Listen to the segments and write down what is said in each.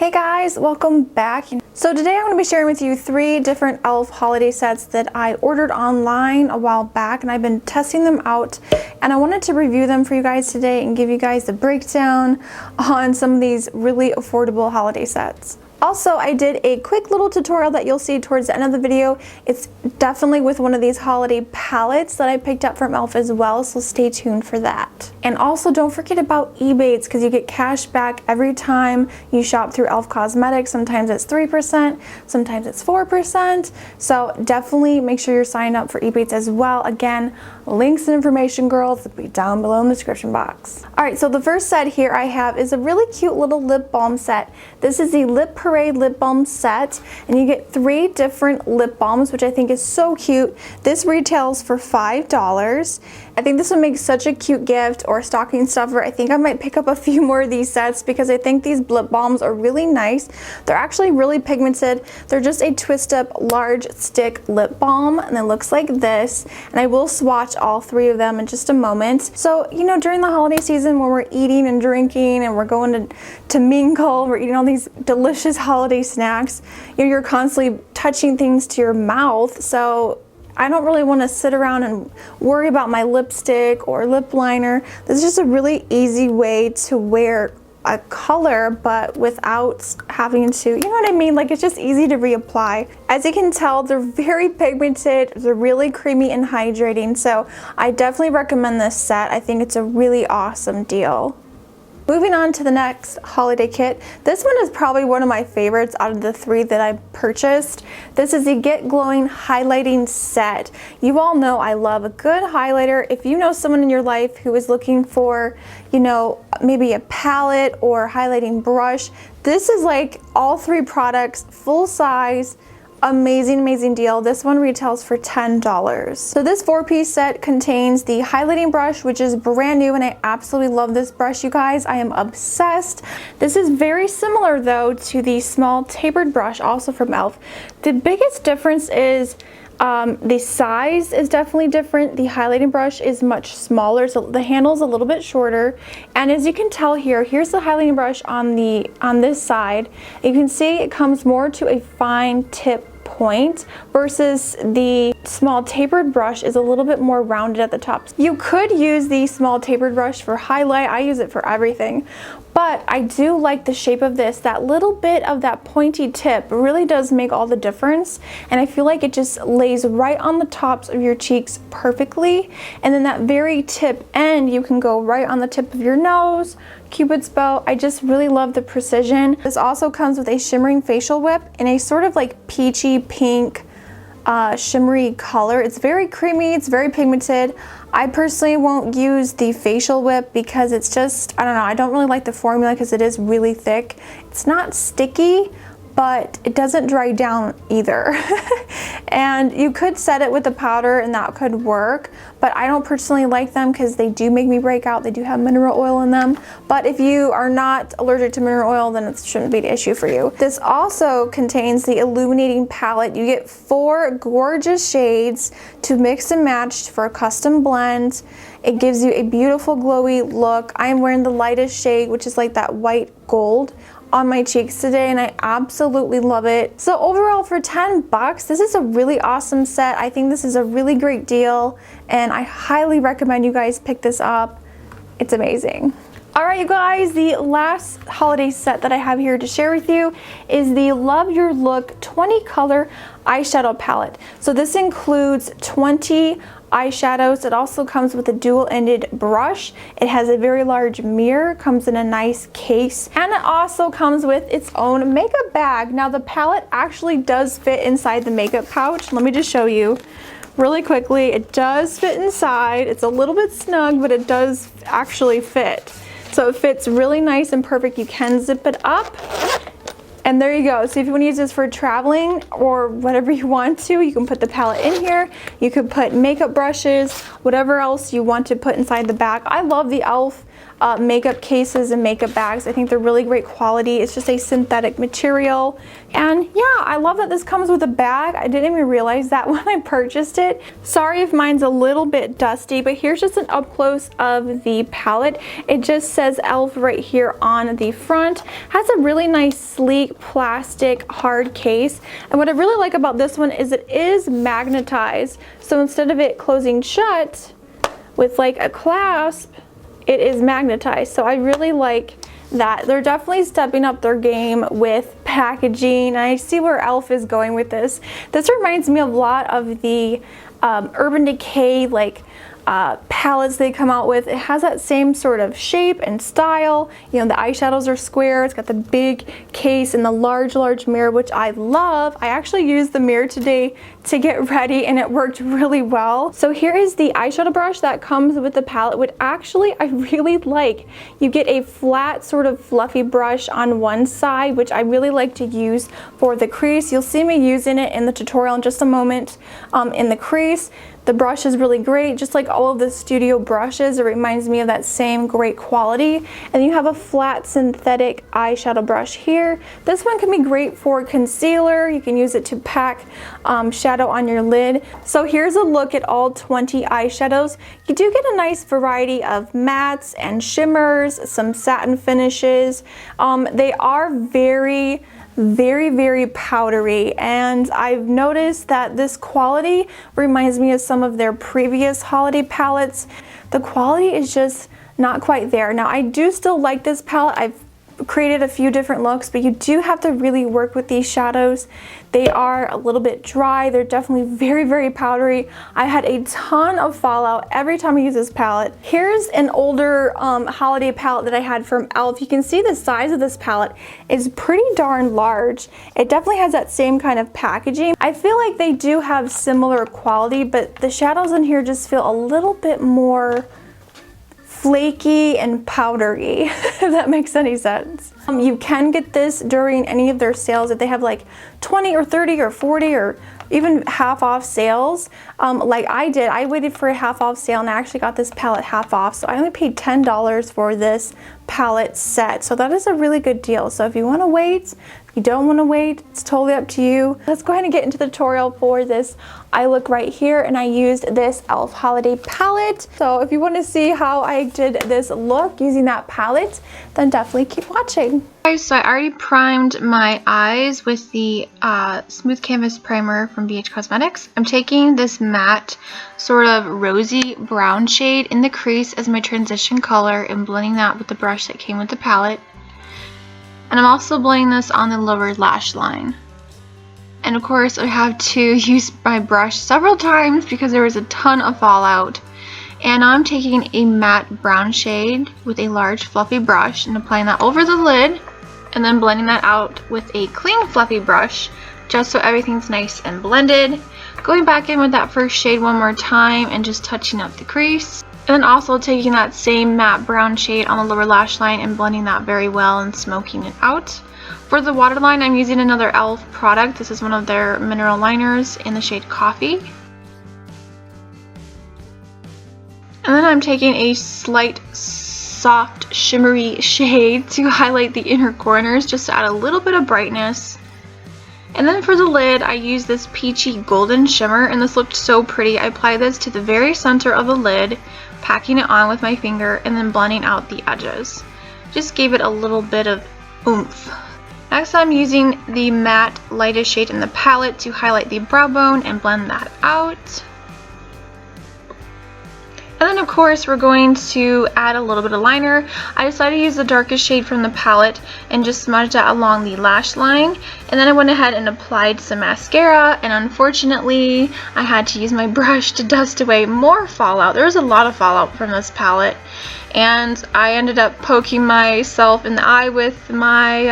Hey guys, welcome back. So today I'm going to be sharing with you 3 different e.l.f. holiday sets that I ordered online a while back, and I've been testing them out, and I wanted to review them for you guys today and give you guys the breakdown on some of these really affordable holiday sets. Also, I did a quick little tutorial that you'll see towards the end of the video. It's definitely with one of these holiday palettes that I picked up from e.l.f. as well, so stay tuned for that. And also don't forget about ebates, because you get cash back every time you shop through e.l.f. Cosmetics. Sometimes it's 3%, sometimes it's 4%. So definitely make sure you're signed up for ebates as well. Again, links and information, girls, will be down below in the description box. Alright, so the first set here I have is a really cute little lip balm set. This is the Lip Parade lip balm set, and you get 3 different lip balms, which I think is so cute. This retails for $5. I think this would make such a cute gift or stocking stuffer. I think I might pick up a few more of these sets because I think these lip balms are really nice. They're actually really pigmented. They're just a twist up large stick lip balm, and it looks like this, and I will swatch all 3 of them in just a moment. So, you know, during the holiday season when we're eating and drinking and we're going to mingle, we're eating all these delicious holiday snacks, you know, you're constantly touching things to your mouth. So I don't really want to sit around and worry about my lipstick or lip liner. This is just a really easy way to wear a color, but without having to, you know what I mean? Like, it's just easy to reapply. As you can tell, they're very pigmented. They're really creamy and hydrating. So I definitely recommend this set. I think it's a really awesome deal. Moving on to the next holiday kit. This one is probably one of my favorites out of the 3 that I purchased. This is the Get Glowing Highlighting Set. You all know I love a good highlighter. If you know someone in your life who is looking for, you know, maybe a palette or highlighting brush, this is like all 3 products, full size. Amazing deal. This one retails for $10. So this 4-piece set contains the highlighting brush, which is brand new, and I absolutely love this brush, you guys. I am obsessed. This is very similar though to the small tapered brush, also from e.l.f. The biggest difference is the size is definitely different. The highlighting brush is much smaller, so the handle is a little bit shorter. And as you can tell here, here's the highlighting brush on this side. You can see it comes more to a fine tip point versus the small tapered brush is a little bit more rounded at the top. You could use the small tapered brush for highlight. I use it for everything. But I do like the shape of this. That little bit of that pointy tip really does make all the difference. And I feel like it just lays right on the tops of your cheeks perfectly. And then that very tip end, you can go right on the tip of your nose, Cupid's bow. I just really love the precision. This also comes with a shimmering facial whip in a sort of like peachy pink shimmery color. It's very creamy, it's very pigmented. I personally won't use the facial whip because it's just, I don't know, I don't really like the formula because it is really thick. It's not sticky, but it doesn't dry down either. And you could set it with the powder and that could work, but I don't personally like them because they do make me break out. They do have mineral oil in them, but if you are not allergic to mineral oil, then it shouldn't be an issue for you. This also contains the illuminating palette. You get 4 gorgeous shades to mix and match for a custom blend. It gives you a beautiful glowy look. I am wearing the lightest shade, which is like that white gold, on my cheeks today, and I absolutely love it. So overall, for $10, this is a really awesome set. I think this is a really great deal, and I highly recommend you guys pick this up. It's amazing. Alright, you guys, the last holiday set that I have here to share with you is the Love Your Look 20 color eyeshadow palette. So this includes 20 eyeshadows. It also comes with a dual-ended brush. It has a very large mirror, comes in a nice case, and it also comes with its own makeup bag. Now the palette actually does fit inside the makeup pouch. Let me just show you really quickly. It does fit inside. It's a little bit snug, but it does actually fit. So it fits really nice and perfect. You can zip it up. And there you go. So if you want to use this for traveling or whatever you want to, you can put the palette in here. You could put makeup brushes, whatever else you want to put inside the bag. I love the e.l.f. makeup cases and makeup bags. I think they're really great quality. It's just a synthetic material. And yeah, I love that this comes with a bag. I didn't even realize that when I purchased it. Sorry if mine's a little bit dusty, but here's just an up close of the palette. It just says e.l.f. right here on the front. Has a really nice sleek plastic hard case. And what I really like about this one is it is magnetized. So instead of it closing shut with like a clasp, it is magnetized. So I really like that. They're definitely stepping up their game with packaging. And I see where e.l.f. is going with this. This reminds me of a lot of the Urban Decay like palettes they come out with. It has that same sort of shape and style. You know, the eyeshadows are square. It's got the big case and the large mirror, which I love. I actually used the mirror today to get ready and it worked really well. So here is the eyeshadow brush that comes with the palette, which actually I really like. You get a flat sort of fluffy brush on one side, which I really like to use for the crease. You'll see me using it in the tutorial in just a moment in the crease. The brush is really great, just like all of the studio brushes. It reminds me of that same great quality. And you have a flat synthetic eyeshadow brush here. This one can be great for concealer. You can use it to pack shadow on your lid. So here's a look at all 20 eyeshadows. You do get a nice variety of mattes and shimmers, some satin finishes. They are very powdery, and I've noticed that this quality reminds me of some of their previous holiday palettes. The quality is just not quite there. Now I do still like this palette. I've created a few different looks, but you do have to really work with these shadows. They are a little bit dry. They're definitely very powdery. I had a ton of fallout every time I use this palette. Here's an older holiday palette that I had from e.l.f. You can see the size of this palette is pretty darn large. It definitely has that same kind of packaging. I feel like they do have similar quality, but the shadows in here just feel a little bit more flaky and powdery, if that makes any sense. You can get this during any of their sales if they have like 20 or 30 or 40 or even half off sales. Like I did, I waited for a half off sale and I actually got this palette half off. So I only paid $10 for this palette set. So that is a really good deal. So if you want to wait, if you don't want to wait, it's totally up to you. Let's go ahead and get into the tutorial for this eye look right here. And I used this e.l.f. holiday palette. So if you want to see how I did this look using that palette, then definitely keep watching. Okay, so I already primed my eyes with the Smooth Canvas Primer from BH Cosmetics. I'm taking this matte sort of rosy brown shade in the crease as my transition color and blending that with the brush that came with the palette. And I'm also blending this on the lower lash line. And of course I have to use my brush several times because there was a ton of fallout. And now I'm taking a matte brown shade with a large fluffy brush and applying that over the lid. And then blending that out with a clean fluffy brush just so everything's nice and blended. Going back in with that first shade one more time and just touching up the crease. And then also taking that same matte brown shade on the lower lash line and blending that very well and smoking it out. For the waterline, I'm using another e.l.f. product. This is one of their mineral liners in the shade Coffee. And then I'm taking a slight soft shimmery shade to highlight the inner corners just to add a little bit of brightness. And then for the lid, I used this peachy golden shimmer and this looked so pretty. I applied this to the very center of the lid, packing it on with my finger and then blending out the edges. Just gave it a little bit of oomph. Next I'm using the matte lightest shade in the palette to highlight the brow bone and blend that out. And then of course we're going to add a little bit of liner. I decided to use the darkest shade from the palette and just smudge that along the lash line. And then I went ahead and applied some mascara, and unfortunately I had to use my brush to dust away more fallout. There was a lot of fallout from this palette. And I ended up poking myself in the eye with my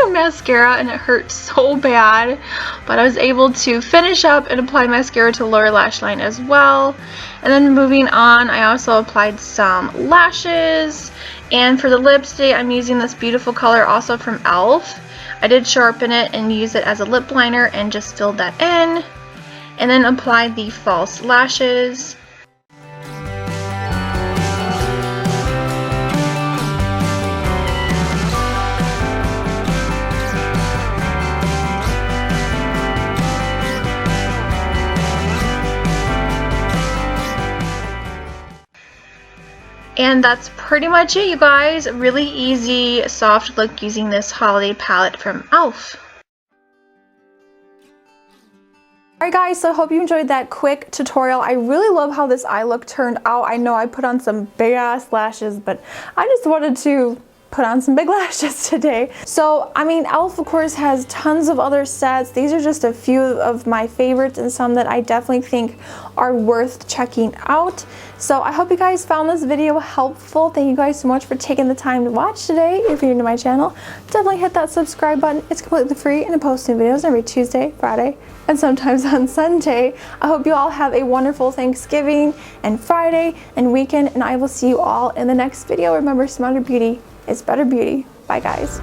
mascara and it hurt so bad. But I was able to finish up and apply mascara to the lower lash line as well. And then moving on, I also applied some lashes. And for the lips today, I'm using this beautiful color also from e.l.f. I did sharpen it and use it as a lip liner and just filled that in. And then applied the false lashes. And that's pretty much it, you guys. Really easy, soft look using this holiday palette from e.l.f. Alright guys, so I hope you enjoyed that quick tutorial. I really love how this eye look turned out. I know I put on some big ass lashes, but I just wanted to put on some big lashes today. So, I mean, e.l.f. of course has tons of other sets. These are just a few of my favorites and some that I definitely think are worth checking out. So I hope you guys found this video helpful. Thank you guys so much for taking the time to watch today. If you're new to my channel, definitely hit that subscribe button. It's completely free and I post new videos every Tuesday, Friday, and sometimes on Sunday. I hope you all have a wonderful Thanksgiving and Friday and weekend, and I will see you all in the next video. Remember, smarter beauty is better beauty. Bye guys.